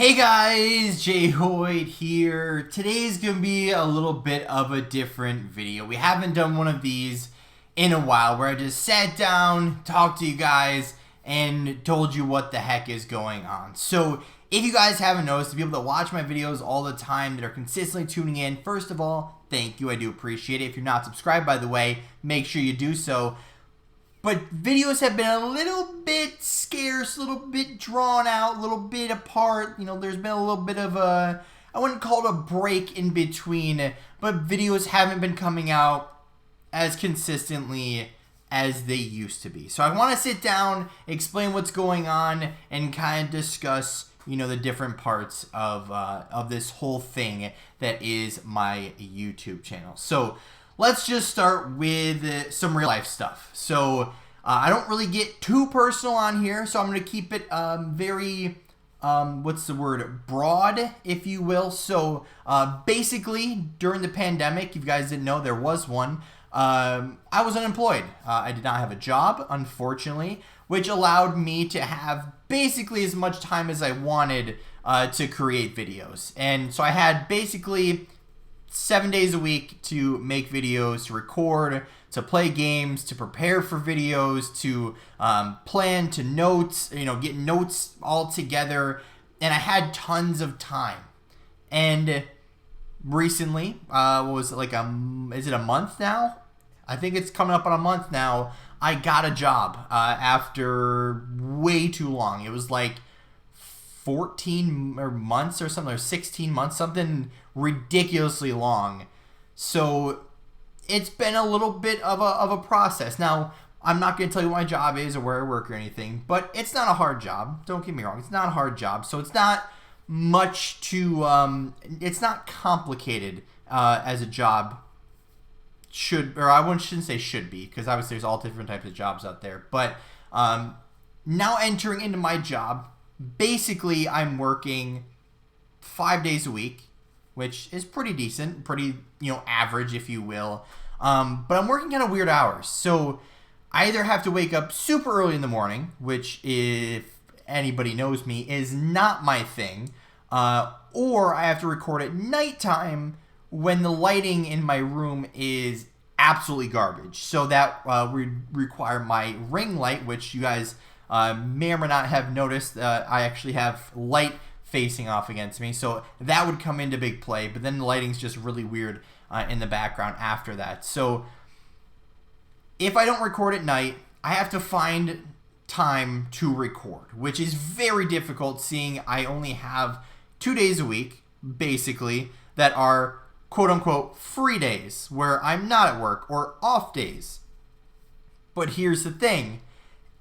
Hey guys, Jay Hoyt here. Today's gonna be a little bit of a different video. We haven't done one of these in a while where I just sat down, talked to you guys, and told you what the heck is going on. So if you guys haven't noticed, the people that watch my videos all the time, that are consistently tuning in, first of all, thank you. I do appreciate it. If you're not subscribed, by the way, make sure you do so. But videos have been a little bit scarce, a little bit drawn out, a little bit apart. You know, there's been a little bit of a, I wouldn't call it a break in between, but videos haven't been coming out as consistently as they used to be. So I want to sit down, explain what's going on, and kind of discuss, you know, the different parts of this whole thing that is my YouTube channel. So let's just start with some real life stuff. So I don't really get too personal on here, so I'm going to keep it very, what's the word, broad, if you will. So basically, during the pandemic, if you guys didn't know, there was one. I was unemployed. I did not have a job, unfortunately, which allowed me to have basically as much time as I wanted to create videos. And so I had basically 7 days a week to make videos, to record, to play games, to prepare for videos, to plan, to notes, you know, get notes all together. And I had tons of time. And recently, was it like is it a month now? I think it's coming up on a month now. I got a job after way too long. It was like 14 months or something, or 16 months, something ridiculously long. So it's been a little bit of a process. Now, I'm not going to tell you what my job is or where I work or anything, but it's not a hard job. Don't get me wrong. It's not a hard job. So it's not much to, it's not complicated as a job should, or I shouldn't say should be, because obviously there's all different types of jobs out there. But now entering into my job, basically I'm working 5 days a week, which is pretty decent, pretty, you know, average, if you will. But I'm working kind of weird hours. So I either have to wake up super early in the morning, which, if anybody knows me, is not my thing, or I have to record at nighttime when the lighting in my room is absolutely garbage. So that would require my ring light, which you guys may or may not have noticed. I actually have light facing off against me, so that would come into big play. But then the lighting's just really weird in the background after that. So if I don't record at night, I have to find time to record, which is very difficult, seeing I only have 2 days a week, basically, that are quote-unquote free days, where I'm not at work, or off days. But here's the thing.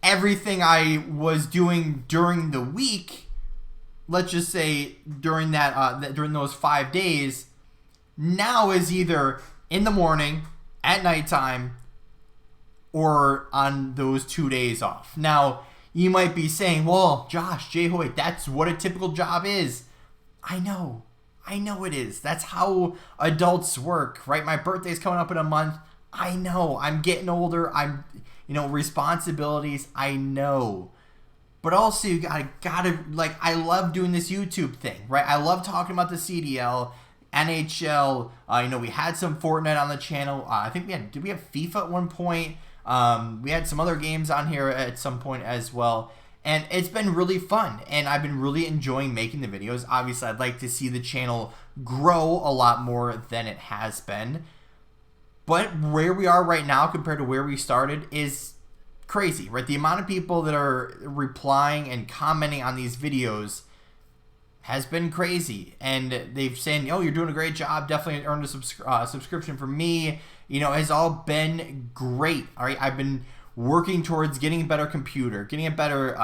Everything I was doing during the week, let's just say during that during those 5 days, now is either in the morning, at nighttime, or on those 2 days off. Now, you might be saying, well, Josh, Jay Hoyt, that's what a typical job is. I know it is. That's how adults work, right? My birthday's coming up in a month. I know. I'm getting older. I'm, you know, responsibilities. I know. But also, you gotta, like, I love doing this YouTube thing, right? I love talking about the CDL, NHL. You know, we had some Fortnite on the channel. I think did we have FIFA at one point? We had some other games on here at some point as well. And it's been really fun, and I've been really enjoying making the videos. Obviously, I'd like to see the channel grow a lot more than it has been. But where we are right now compared to where we started is crazy, right? The amount of people that are replying and commenting on these videos has been crazy. And they've saying, oh, you're doing a great job. Definitely earned a subscription from me. You know, it's all been great. All right, I've been working towards getting a better computer, getting a better,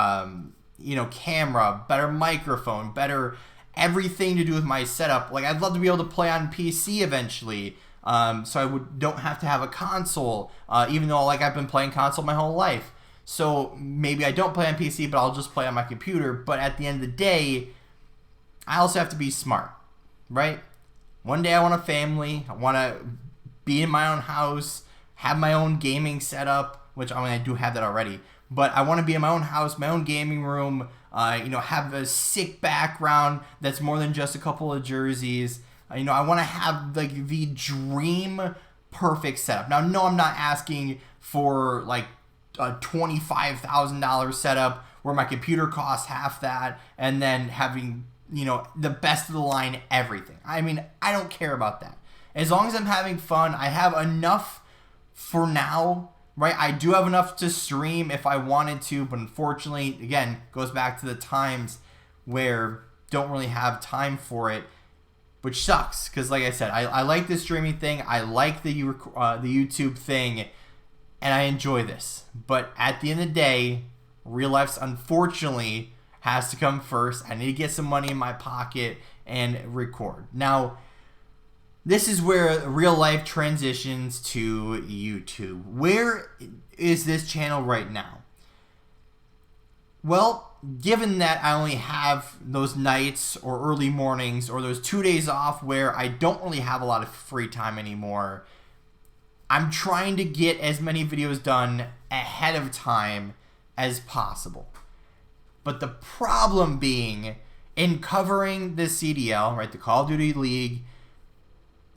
you know, camera, better microphone, better everything to do with my setup. Like, I'd love to be able to play on PC eventually, so I don't have to have a console, even though, like, I've been playing console my whole life. So maybe I don't play on PC, but I'll just play on my computer. But at the end of the day, I also have to be smart, right? One day I want a family. I want to be in my own house, have my own gaming setup, which I mean, I do have that already. but I want to be in my own house, my own gaming room, have a sick background that's more than just a couple of jerseys. I want to have like the dream perfect setup. Now, no, I'm not asking for like a $25,000 setup where my computer costs half that and then having, the best of the line everything. I mean, I don't care about that. As long as I'm having fun, I have enough for now, right? I do have enough to stream if I wanted to, but unfortunately, again, goes back to the times where don't really have time for it, which sucks because, like I said, I like the streaming thing. I like the YouTube thing, and I enjoy this. But at the end of the day, real life, unfortunately, has to come first. I need to get some money in my pocket and record. Now, this is where real life transitions to YouTube. Where is this channel right now? Well, given that I only have those nights or early mornings or those 2 days off where I don't really have a lot of free time anymore, I'm trying to get as many videos done ahead of time as possible. But the problem being, in covering the CDL, right, the Call of Duty League,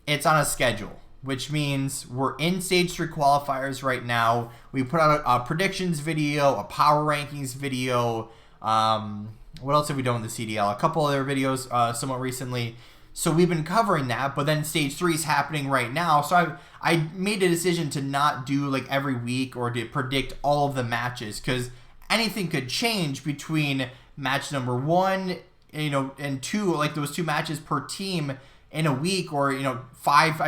it's on a schedule, which means we're in Stage 3 qualifiers right now. We put out a predictions video, a power rankings video. What else have we done with the CDL? A couple other videos somewhat recently. So we've been covering that, but then Stage 3 is happening right now. So I made a decision to not do like every week or to predict all of the matches because anything could change between match number 1, and 2, like those 2 matches per team in a week, or 5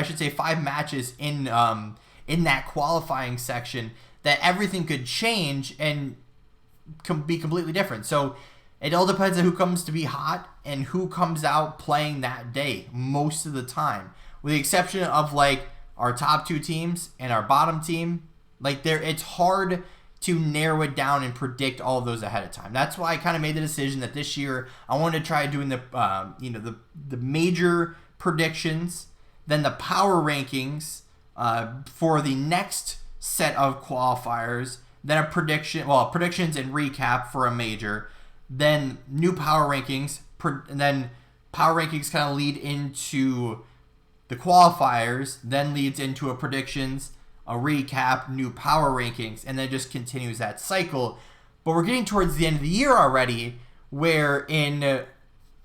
matches in that qualifying section, that everything could change and be completely different. So it all depends on who comes to be hot and who comes out playing that day most of the time, with the exception of like our top 2 teams and our bottom team. Like it's hard to narrow it down and predict all of those ahead of time. That's why I kind of made the decision that this year I wanted to try doing the major predictions, then the power rankings for the next set of qualifiers, then predictions and recap for a major, then new power rankings, and then power rankings kind of lead into the qualifiers, then leads into a predictions, a recap, new power rankings, and then just continues that cycle. But we're getting towards the end of the year already, where in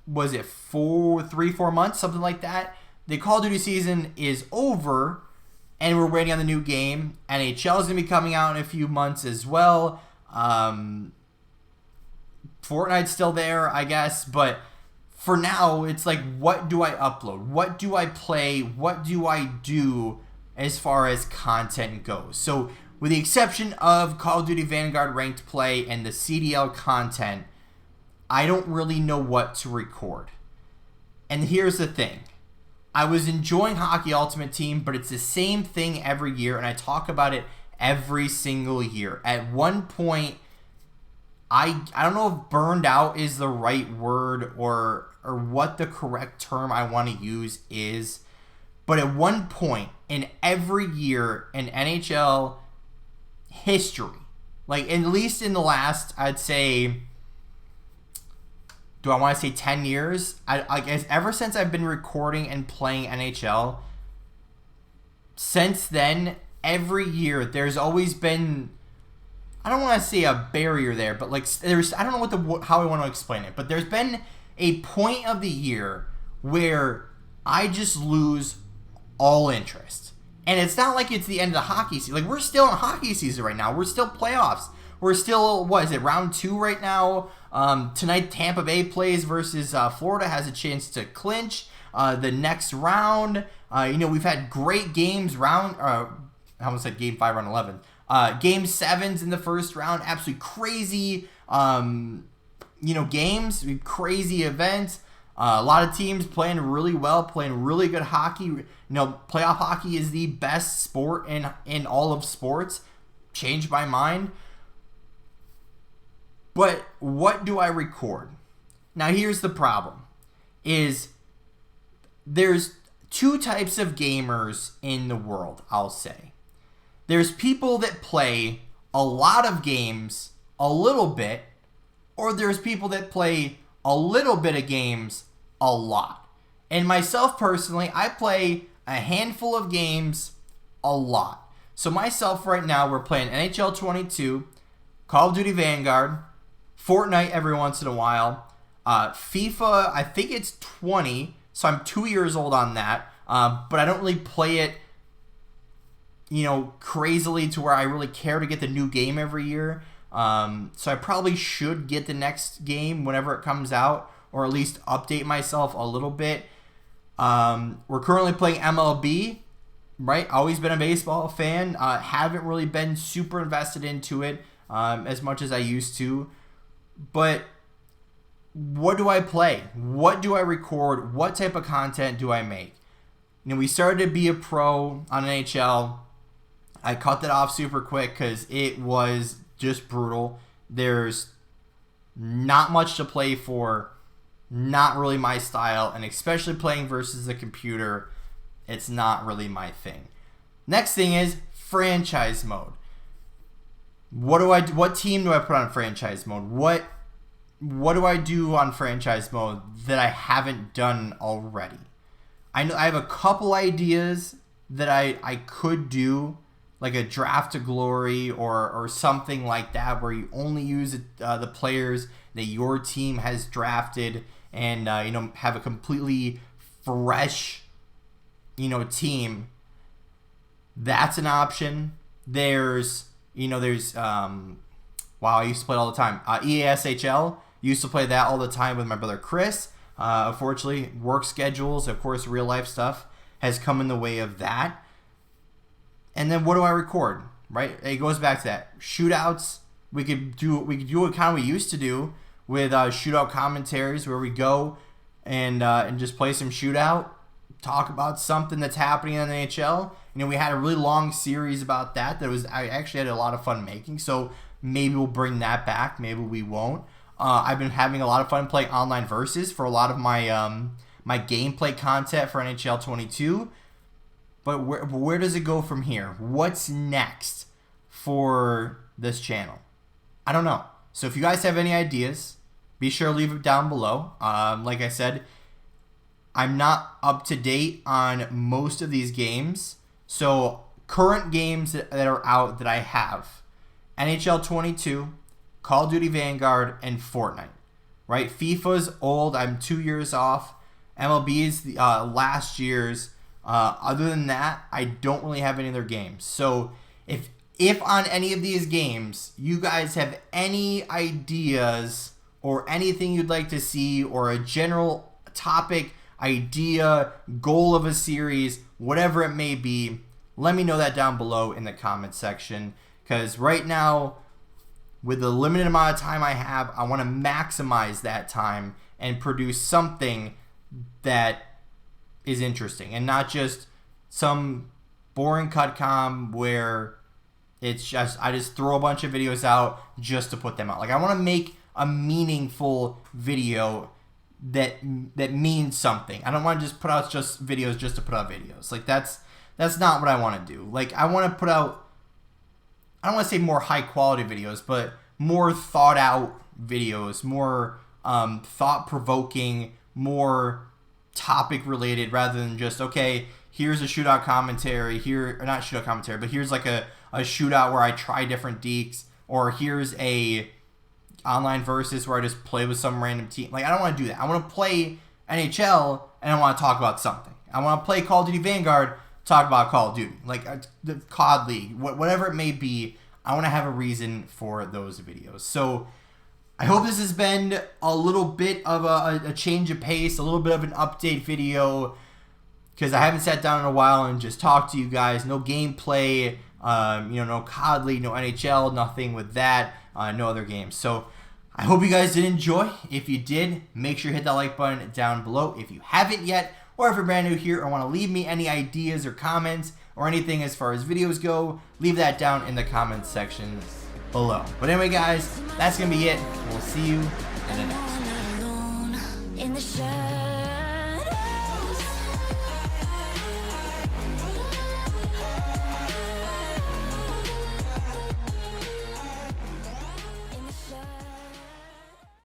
was it 3-4 months, something like that, the Call of Duty season is over, and we're waiting on the new game. NHL is going to be coming out in a few months as well. Fortnite's still there, I guess, but for now, it's like, what do I upload? What do I play? What do I do as far as content goes? So, with the exception of Call of Duty Vanguard Ranked Play and the CDL content, I don't really know what to record. And here's the thing. I was enjoying Hockey Ultimate Team, but it's the same thing every year, and I talk about it every single year. At one point, I don't know if burned out is the right word or what the correct term I want to use is, but at one point in every year in NHL history, like at least in the last, I'd say, do I want to say 10 years? I guess ever since I've been recording and playing NHL, since then, every year there's always been, I don't want to say a barrier there, but like there's, I don't know how I want to explain it, but there's been a point of the year where I just lose all interest. And it's not like it's the end of the hockey season. Like, we're still in hockey season right now. We're still playoffs. We're still, what is it, round 2 right now? Tonight, Tampa Bay plays versus Florida, has a chance to clinch the next round. We've had great games I almost said game 5, round 11. Game 7s in the first round, absolutely crazy, games, crazy events. A lot of teams playing really well, playing really good hockey. Playoff hockey is the best sport in all of sports. Changed my mind. But what do I record? Now here's the problem. Is there's 2 types of gamers in the world, I'll say. There's people that play a lot of games a little bit, or there's people that play a little bit of games a lot. And myself personally, I play a handful of games a lot. So myself right now, we're playing NHL 22, Call of Duty Vanguard, Fortnite every once in a while, FIFA, I think it's 20, so I'm 2 years old on that, but I don't really play it, you know, crazily to where I really care to get the new game every year. So I probably should get the next game whenever it comes out, or at least update myself a little bit. We're currently playing MLB, right? Always been a baseball fan. Haven't really been super invested into it as much as I used to. But what do I play? What do I record? What type of content do I make? You know, we started to be a pro on NHL. I cut that off super quick because it was just brutal. There's not much to play for, not really my style, and especially playing versus the computer, it's not really my thing. Next thing is franchise mode. What team do I put on franchise mode? What do I do on franchise mode that I haven't done already? I know I have a couple ideas that I could do, like a draft to glory or something like that, where you only use the players that your team has drafted, and you know, have a completely fresh, you know, team. That's an option. There's wow, I used to play it all the time. EASHL, used to play that all the time with my brother Chris. Unfortunately, work schedules, of course, real life stuff has come in the way of that. And then what do I record? Right? It goes back to that. Shootouts. We could do what kind of we used to do with shootout commentaries, where we go and just play some shootout, talk about something that's happening in the NHL. You know, we had a really long series about that I actually had a lot of fun making. So maybe we'll bring that back. Maybe we won't. I've been having a lot of fun playing online versus for a lot of my my gameplay content for NHL 22. But where does it go from here? What's next for this channel? I don't know. So if you guys have any ideas, be sure to leave it down below. Like I said, I'm not up to date on most of these games. So current games that are out that I have: NHL 22, Call of Duty Vanguard, and Fortnite. Right? FIFA's old. I'm 2 years off. MLB's the last year's. Other than that, I don't really have any other games. So if on any of these games you guys have any ideas or anything you'd like to see, or a general topic, idea, goal of a series, whatever it may be, let me know that down below in the comments section. Because right now, with the limited amount of time I have, I want to maximize that time and produce something that is interesting, and not just some boring cutcom where it's just I just throw a bunch of videos out just to put them out. Like, I want to make a meaningful video that means something. I don't want to just put out just videos just to put out videos. Like, that's not what I want to do. Like, I want to put out, I don't want to say more high quality videos, but more thought out videos, more thought provoking, more topic related, rather than just, okay, here's a shootout commentary here, or not shootout commentary, but here's like a shootout where I try different deeks, or here's a online versus where I just play with some random team. Like, I don't want to do that. I want to play NHL and I want to talk about something. I want to play Call of Duty Vanguard, talk about Call of Duty, like the COD League, whatever it may be. I want to have a reason for those videos. So I hope this has been a little bit of a change of pace, a little bit of an update video, because I haven't sat down in a while and just talked to you guys. No gameplay, no COD League, no NHL, nothing with that, no other games. So I hope you guys did enjoy. If you did, make sure to hit that like button down below. If you haven't yet, or if you're brand new here or want to leave me any ideas or comments or anything as far as videos go, leave that down in the comments section below. But anyway, guys, that's going to be it. We'll see you in the next.